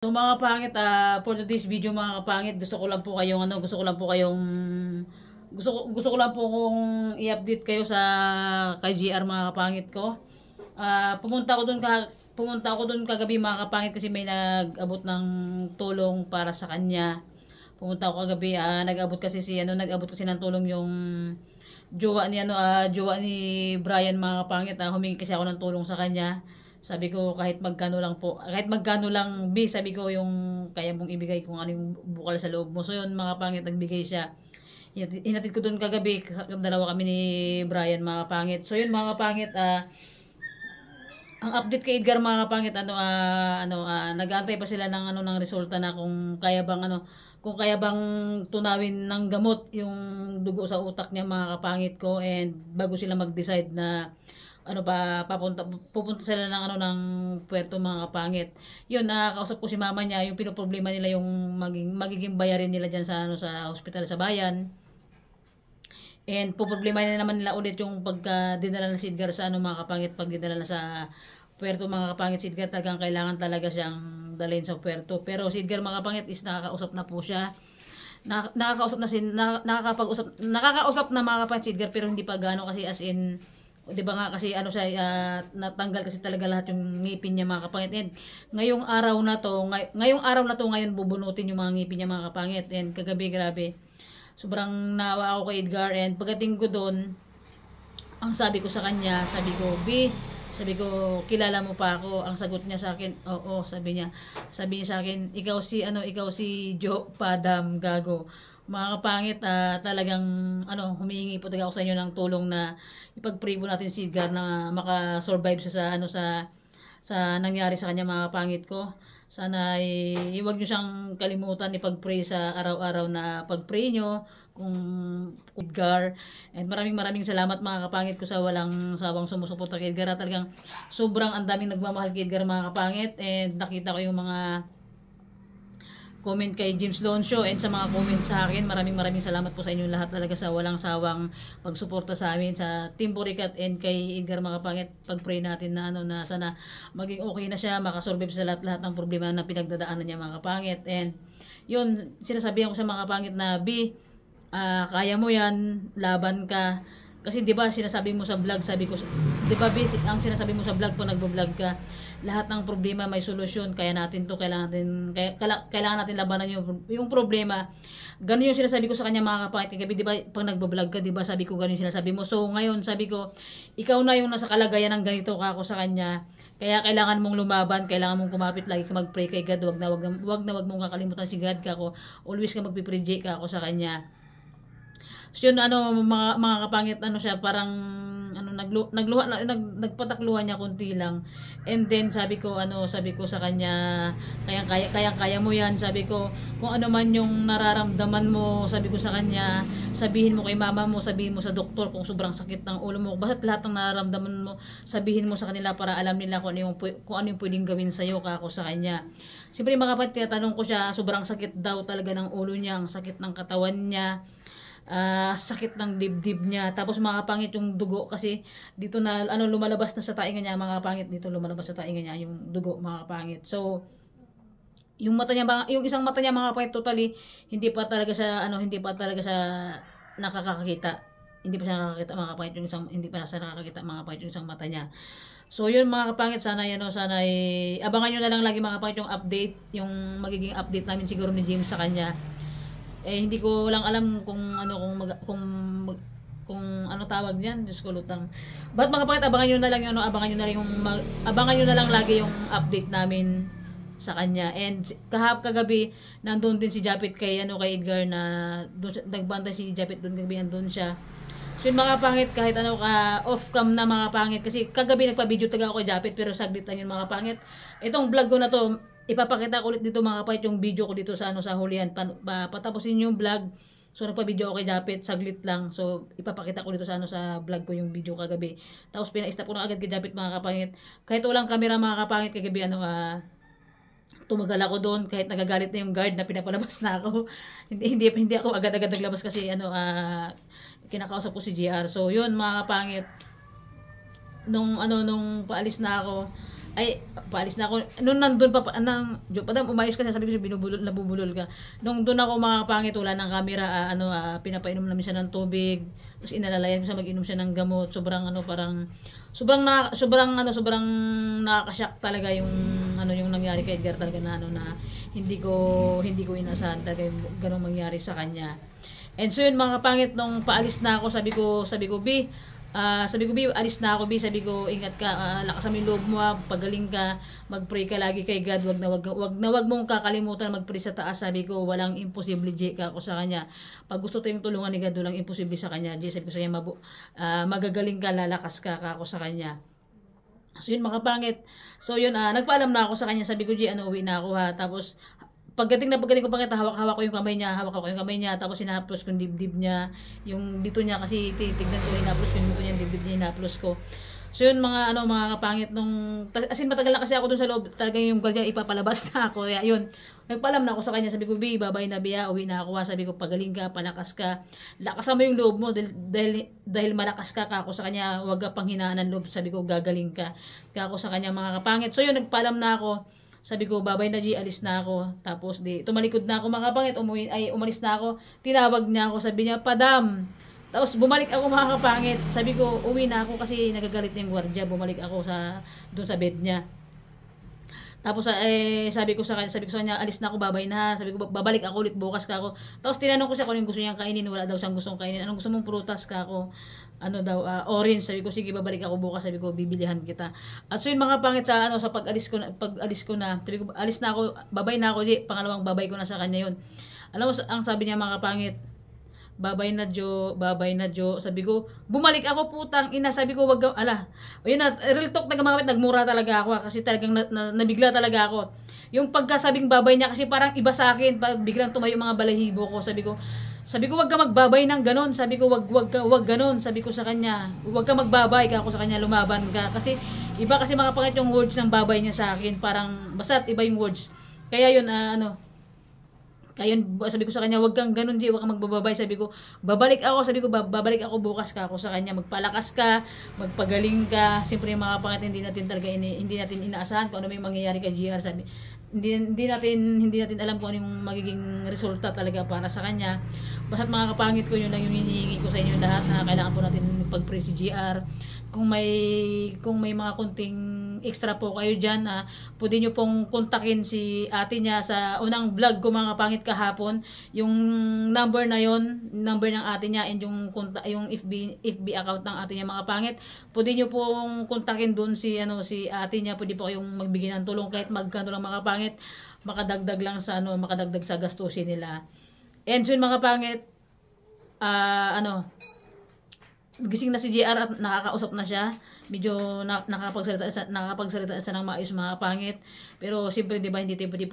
So mga kapangit, for today's video mga kapangit, gusto ko lang po kayong gusto ko lang po kung i-update kayo sa kay GR mga kapangit ko. Pumunta ako doon kagabi mga kapangit kasi may nag-abot ng tulong para sa kanya. Pumunta ako kagabi, nag-abot kasi ng tulong yung jowa ni Brian mga kapangit. Humingi kasi ako ng tulong sa kanya. Sabi ko kahit magkano lang B, sabi ko yung kaya mong ibigay kung ano yung bukal sa loob mo. So yun mga pangit, nagbigay siya. Hinatid ko doon kagabi, dalawa kami ni Brian mga pangit. So yun mga pangit, ang update kay Edgar mga pangit, nag-aantay pa sila ng resulta na kung kaya bang tunawin ng gamot yung dugo sa utak niya mga kapangit ko, and bago sila mag-decide na pupunta sila ng puerto mga kapangit. Yun, kausap ko si mama niya, yung pinoproblema nila yung magiging bayarin nila diyan sa hospital sa bayan. And poproblema naman nila ulit yung pagka dinala na si Edgar sa mga kapangit, pag dinala na sa puerto mga kapangit si Edgar, talagang kailangan talaga siyang dalhin sa puerto. Pero si Edgar mga kapangit is nakakausap na po siya. Nakakausap na mga kapangit si Edgar, pero hindi pa gaano kasi as in, 'di ba nga kasi natanggal kasi talaga lahat yung ngipin niya mga kapangit. And ngayong araw na to ngayon bubunutin yung mga ngipin niya mga kapangit. And kagabi, grabe, sobrang naawa ako kay Edgar. And pagdating ko doon, ang sabi ko sa kanya, sabi ko, kilala mo pa ako? Ang sagot niya sa akin, oo, sabi niya sa akin, ikaw si Joe Padam Gago. Mga kapangit, talagang humihingi po talaga ako sa inyo ng tulong na ipag-pray po natin si Edgar na maka-survive siya sa nangyari sa kanya mga kapangit ko. Sana huwag niyo siyang kalimutan ipag-pray sa araw-araw na pag-pray niyo kung Edgar. And maraming salamat mga kapangit ko sa walang sawang sumusuporta kay Edgar. Talagang sobrang ang daming nagmamahal kay Edgar mga kapangit. And nakita ko yung mga comment kay James Loncio and sa mga comment sa akin. Maraming salamat po sa inyo lahat talaga sa walang sawang pagsuporta sa amin, sa Team Burikat and kay Edgar mga kapangit. Pag-pray natin na na sana maging okay na siya, makasurvive sa lahat ng problema na pinagdadaanan niya mga kapangit. And yun, sinasabihan ko sa mga kapangit na kaya mo yan, laban ka. Kasi 'di ba sinasabi mo sa vlog, sabi ko, 'di ba ang sinasabi mo sa vlog po nagbo-vlog ka, lahat ng problema may solusyon, kailangan natin labanan yung problema. Ganun yung sinasabi ko sa kanya mga kapangit kagabi, 'di ba pag nagbo-vlog ka, 'di ba sabi ko ganun yung sinasabi mo. So ngayon sabi ko, ikaw na yung nasa kalagayan ng ganito ka ako sa kanya. Kaya kailangan mong lumaban, kailangan mong kumapit, lagi ka mag-pray kay God, wag mong kakalimutan si God ka ako. Always ka magpi-pray ka ako sa kanya. So yun, mga kapangit, siya parang nagpatakluhan niya konti lang. And then sabi ko sa kanya, kaya mo yan, sabi ko, kung ano man yung nararamdaman mo, sabi ko sa kanya, sabihin mo kay mama mo, sabihin mo sa doktor kung sobrang sakit ng ulo mo, basta lahat ng nararamdaman mo sabihin mo sa kanila para alam nila kung ano yung pwedeng gawin sa iyo kako sa kanya. Siyempre mga kapatid, tinatanong ko siya, sobrang sakit daw talaga ng ulo niya, ang sakit ng katawan niya, sakit ng dibdib niya. Tapos mga kapangit yung dugo kasi dito na lumalabas na sa tainga niya mga kapangit, dito lumalabas sa tainga niya yung dugo mga kapangit. So yung isang mata niya mga kapangit, totally hindi pa talaga siya nakakakita. Hindi pa siya nakakakita mga kapangit, yung isang hindi pa siya nakakakita mga kapangit yung isang mata niya. So yun mga kapangit, sana abangan niyo na lang lagi mga kapangit yung update, yung magiging update namin siguro ni James sa kanya. Hindi ko lang alam kung ano tawag diyan, Diyos ko lutang. But mga kapatid, abangan niyo na lang lagi yung update namin sa kanya. And kagabi nandoon din si Japit kay Edgar, na nagbantay si Japit doon kagabi, nandoon siya. So yung mga pangit, kahit off cam na mga pangit, kasi kagabi nagpa-video taga ako kay Japit, pero saglit lang yun mga pangit. Itong vlog ko na to, ipapakita ko ulit dito mga kapatid yung video ko dito sa hulihan. Patapusin yung vlog. So nagpa-video ako kay Japit, saglit lang. So ipapakita ko dito sa vlog ko yung video kagabi. Tapos pina-stop ko na agad kay Japit mga kapangit. Kahit walang camera mga kapangit kagabi, tumagal ako doon kahit nagagalit na yung guard na pinapalabas na ako. hindi ako agad-agad naglabas kasi kinakausap ko si GR. So yun mga kapangit, nung paalis na ako, Ay, paalis na ako. Nung nandun pa, padam, umayos ka siya, sabi ko siya, nabubulol ka. Nung doon ako mga kapangit, wala ng camera, pinapainom namin siya ng tubig, tapos inalalayan ko siya, mag-inom siya ng gamot, sobrang sobrang nakakashock talaga yung yung nangyari kay Edgar talaga na hindi ko inasahan talaga yung ganung mangyari sa kanya. And so yun mga kapangit, nung paalis na ako, sabi ko B, alis na ako, B. Sabi ko, ingat ka, lakasan mo yung loob mo, pagaling ka, mag-pray ka lagi kay God, wag mong kakalimutan mag-pray sa taas. Sabi ko, walang imposible, J, ka ako sa kanya. Pag gusto tayong tulungan ni God, walang imposible sa kanya, J. Sabi ko sa kanya, magagaling ka, lalakas ka ako sa kanya. So yun mga pangit. So yun, nagpaalam na ako sa kanya, sabi ko, J, uwi na ako ha. Tapos, pagdating ko pangit, hawak ko yung kamay niya, tapos hinahaplos ko yung dibdib niya, yung dito niya, kasi titignan ko, hinahaplos ko yung dito niya, yung dibdib niya, hinahaplos ko. So yun mga kapangit, matagal na kasi ako dun sa loob, talagang yung guardia ipapalabas na ako, kaya yun, nagpaalam na ako sa kanya, sabi ko, B, babay na Bia, uwi na ako ha, sabi ko, pagaling ka, palakas ka, lakasan mo yung loob mo, dahil malakas ka ako sa kanya, wag ka pang hinaan ng loob, sabi ko, gagaling ka ako sa kanya mga kapangit. So yun, nagpaalam na ako. Sabi ko, babay na G, alis na ako. Tapos tumalikod na ako mga kapangit, umalis na ako. Tinawag niya ako, sabi niya, Padam. Tapos bumalik ako mga kapangit. Sabi ko, uwi na ako kasi nagagalit na yung gwardiya. Bumalik ako doon sa bed niya. Tapos sabi ko sa kanya, alis na ako, babay na. Sabi ko, babalik ako ulit, bukas ka ako. Tapos tinanong ko siya kung anong gusto niyang kainin. Wala daw siyang gustong kainin. Anong gusto mong prutas ka ako? Orange. Sabi ko, sige, babalik ako bukas. Sabi ko, bibilihan kita. At so yun mga pangit sa pag-alis ko na, sabi ko, alis na ako, babay na ako, G. Pangalawang babay ko na sa kanya yun. Alam mo, ang sabi niya mga pangit, babay na Jo. Sabi ko, bumalik ako, putang ina. Sabi ko, wag, ayun na, real talk na mga kapit, nagmura talaga ako, kasi talagang nabigla talaga ako. Yung pagkasabing babay niya, kasi parang iba sa akin, biglang tumayo mga balahibo ko. Sabi ko, wag ka magbabay ng ganon. Sabi ko, wag ganon. Sabi ko sa kanya, wag ka magbabay ka ako sa kanya, lumaban ka. Kasi, iba kasi mga pangit yung words ng babay niya sa akin. Parang, basta iba yung words. Kaya yun, ayun, sabi ko sa kanya, wag kang ganon, G, wag kang magbababay. Sabi ko, babalik ako bukas ka ako sa kanya. Magpalakas ka, magpagaling ka. Siyempre yung mga pangit, hindi natin inaasahan kung ano may mangyayari kay GR. Sabi, hindi natin alam kung ano yung magiging resulta talaga para sa kanya. Basta mga kapangit ko, yun lang yung hinihingi ko sa inyo lahat, na kailangan po natin pag-pray si GR. Kung may mga kunting extra po kayo dyan, pwede nyo pong kontakin si ate niya sa unang vlog ko mga pangit kahapon. Yung number na yon, number ng ate niya, and yung FB account ng ate niya mga pangit. Pwede nyo pong kontakin doon si ate niya. Pwede po kayong magbigay ng tulong kahit magkano lang mga pangit, makadagdag lang sa makadagdag sa gastusin nila. And so mga pangit, gising na si JR at nakakausap na siya. Medyo nakapagsalita siya ng maayos mga pangit. Pero siyempre, 'di ba, hindi tayo pwede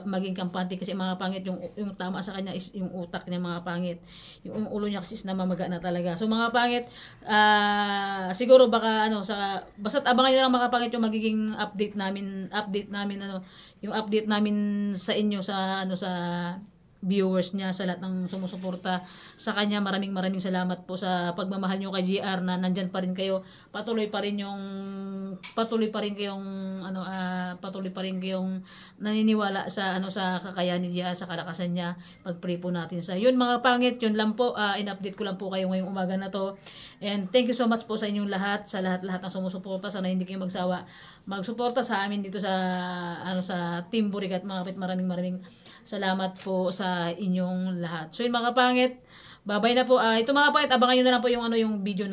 maging kampante, kasi mga pangit, yung tama sa kanya is yung utak niya mga pangit. Yung ulo niya kasi is namamaga na talaga. So mga pangit, siguro baka basta't abangan niyo lang mga pangit yung magiging update namin yung update namin sa inyo sa viewers niya, sa lahat ng sumusuporta sa kanya. Maraming salamat po sa pagmamahal niyo kay GR, na nandyan pa rin kayo. Patuloy pa rin kayong naniniwala sa kakayanin niya, sa kalakasan niya. Pag-pray po natin sa yun mga pangit. Yun lang po, in-update ko lang po kayo ngayong umaga na to. And thank you so much po sa inyong lahat, sa lahat ng sumusuporta. Sana hindi kayo magsuporta sa amin dito sa Team Burigat mga kapit. Maraming salamat po sa inyong lahat. So yun mga pangit, babay na po. Ito mga pangit, abangan niyo na lang po yung video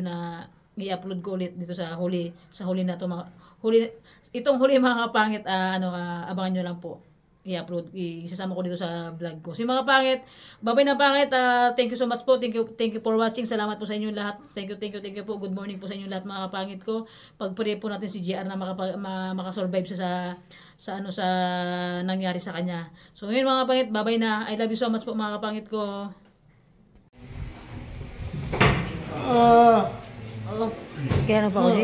na i-upload ko ulit dito sa huli na to itong huli mga pangit. Abangan niyo lang po, i-upload, isasama ko dito sa vlog ko. So yung mga pangit, babay na pangit. Thank you so much po. Thank you for watching. Salamat po sa inyo lahat. Thank you po. Good morning po sa inyo lahat mga pangit ko. Pag-pray po natin si JR na makasurvive siya sa nangyari sa kanya. So yun mga pangit, babay na. I love you so much po mga kapangit ko. Kailan pa ako, G?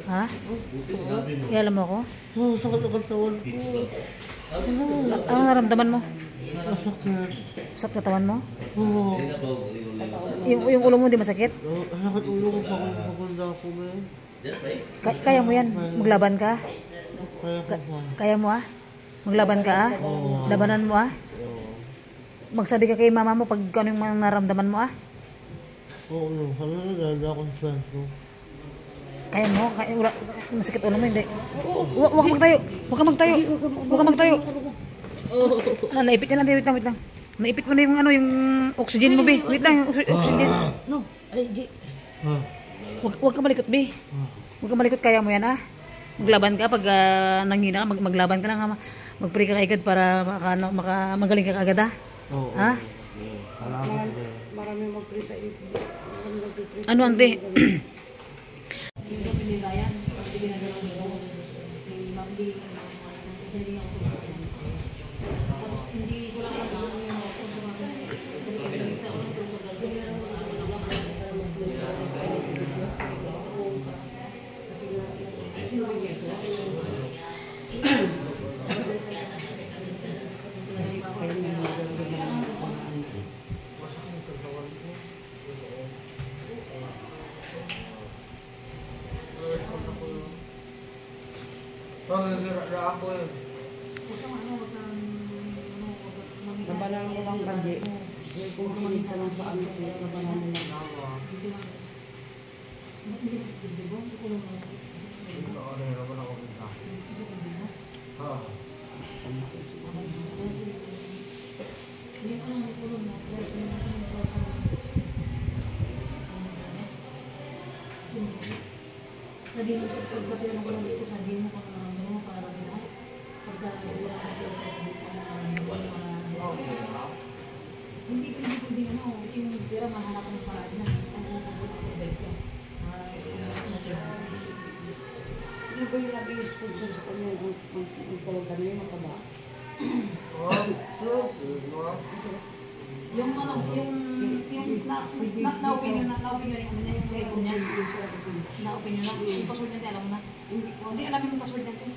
Ha? Kailan mo ako? Sakit ang katawan ko. Ano naramdaman mo? Masakit. Sakit katawan mo? Oo. Yung ulo mo hindi masakit? Sakit ulo ko pag maganda ako, man. Kaya mo yan? Maglaban ka? Kaya ko pa. Kaya mo ah? Maglaban ka ah? Labanan mo ah? Magsabi ka kay mama mo pag ano yung mga naramdaman mo ah? Oo, no. Sabi na dahil ako sa ko. Kaya mo? Kaya, wala, masakit ulo mo hindi? Huwag ka magtayo! Huwag ka magtayo! Huwag ka magtayo! Naipit na lang, wait lang. Naipit mo na yung ano, yung oxygen mo, be. Wait lang, yung oxygen. No, ay, G. Huwag ka malikot, be. Huwag ka malikot, kaya mo yan, ah. Maglaban ka, pag nangina ka, maglaban ka lang, ha. Mag-pray ka kaagad para magaling ka kaagad, ha. Oo. Ha? Marami mag-pray sa iyo. Ano, ante? Ako eh. Labanan mo lang kasi. Kung hindi ka lang sa ano, labanan mo lang. Sabihin mo sa pagkapila ng dito, sabihin mo kung ano para na pagkakapila hindi ano, yung pera mahanap ng paraan na Ano ba yung nag-i-sponsor sa kanya? Ang tawag ka na yun, mataba? yung ano, na-open yun yung cellphone niya. Na-open yun lang. Yung password natin, alam mo na. Hindi alam yung password natin.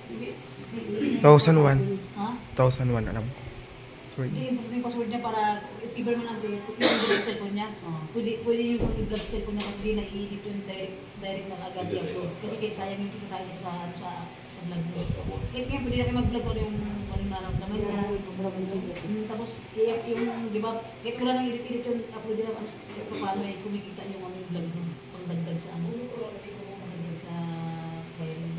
1001. Ha? 1001 alam ko. Sorry. Hindi yung password niya para i-bar mo lang dito. Yung cellphone niya. Pwede yung i-vlog sa cellphone niya kasi hindi na-i-edit yung direct na agad i-upload. Kasi sayang yung kita tayo sa vlog mo. Kahit nga pwede na kayo mag-vlog ko yung naramdaman mo. Tapos yung, di ba, kahit wala nang edit yung upload nila, paano ay kumikita yung vlog mo. Pangdagdag sa ano. Pangdagdag sa viral.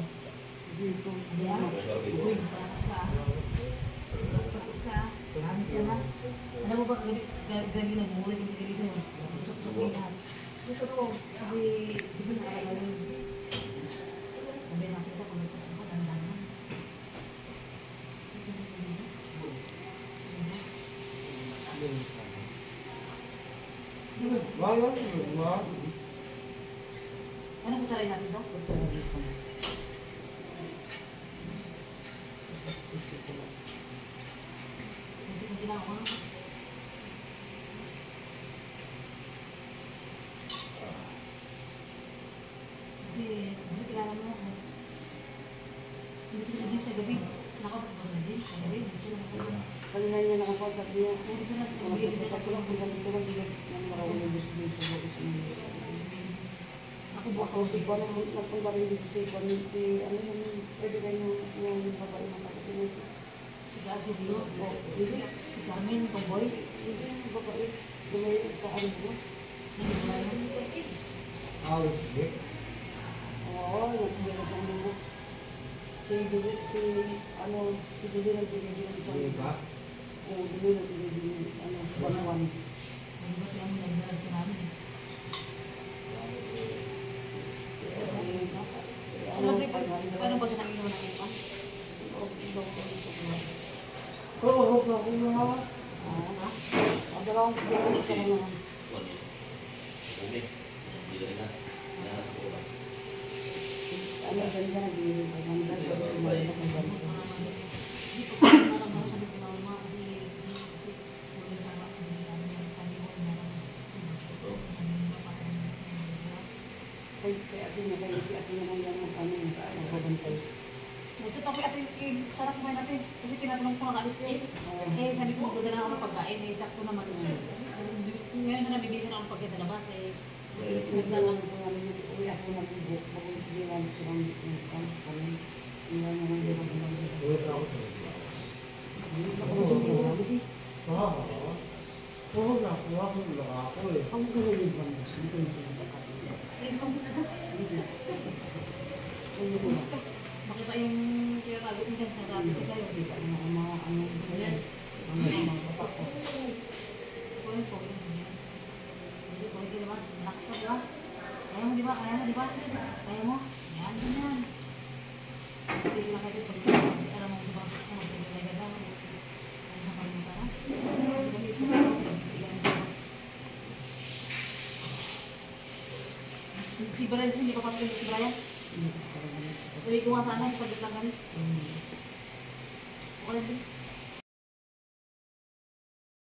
Yeah. Uy, parakas ka. Parakas ka. Marami siya na. Alam mo ba, gabi nag-muli yung bigay sa'yo. Usap-usap yung lahat. Ito ko, kasi siguro nakakala yun. Sabi na sila kung ako, dandanan. Sige, sige dito. Anong kutsaray natin to? Kutsaray dito. Kanina niya nakakausap niya. Nakapagpasap ko lang kung ganito lang bigyan ng maraming gusto sa bukas ng Ako si Juan, nagpunta rin dito si Juan, si ano yung pwede kayo yung babae ng kapatid. Si Dio, si Carmen, Tomboy. Hindi yung babae, lumayo sa ano mo. Oo, nagpunta sa ano mo. Si Dili nagbigay sa ano. Oo, Dili nagbigay ano, one-one. Hindi ba siya mo nagdalag ka namin? Ano ba siya nangyayon ng ipa? Oo, ako mga. Dalawang pagkakas sa mga. Ano sa nila nagbigay ng kaya ate na kayo, si ate naman lang ang kami nagbabantay. Nagtutokay ate, sarap kumain natin. Kasi tinatanong ko ng alis ko eh. Sabi ko, magdadala ako ng pagkain. Sakto naman. Ngayon na nabibigyan ako ng pagkain sa labas. Nagdalaman ko nga nung uwi ako ng ibo. Bago nagdiwan ko silang kami. Hindi na nang hindi ako lang. Oo na, pumasok na ako eh. Ang gano'n yung bandas. Hindi ko na pinapakain. Makita yung tinatago ko dyan sa sabi ko sa'yo. Hindi ka na mga ano. Yes. Ang mga bapak ko. Kunin po. Hindi ko hindi naman. Lakas na, di ba? Kaya mo, di ba? Kaya mo, di ba? Kaya mo? Yan, ganyan. Hindi ko na kayo pag alam mo, di ba? Ano, talaga daw. Ano na kami ka na? Si Brian, hindi pa patuloy si Brian. Sabi ko nga sana, sabit lang kami. Okay din.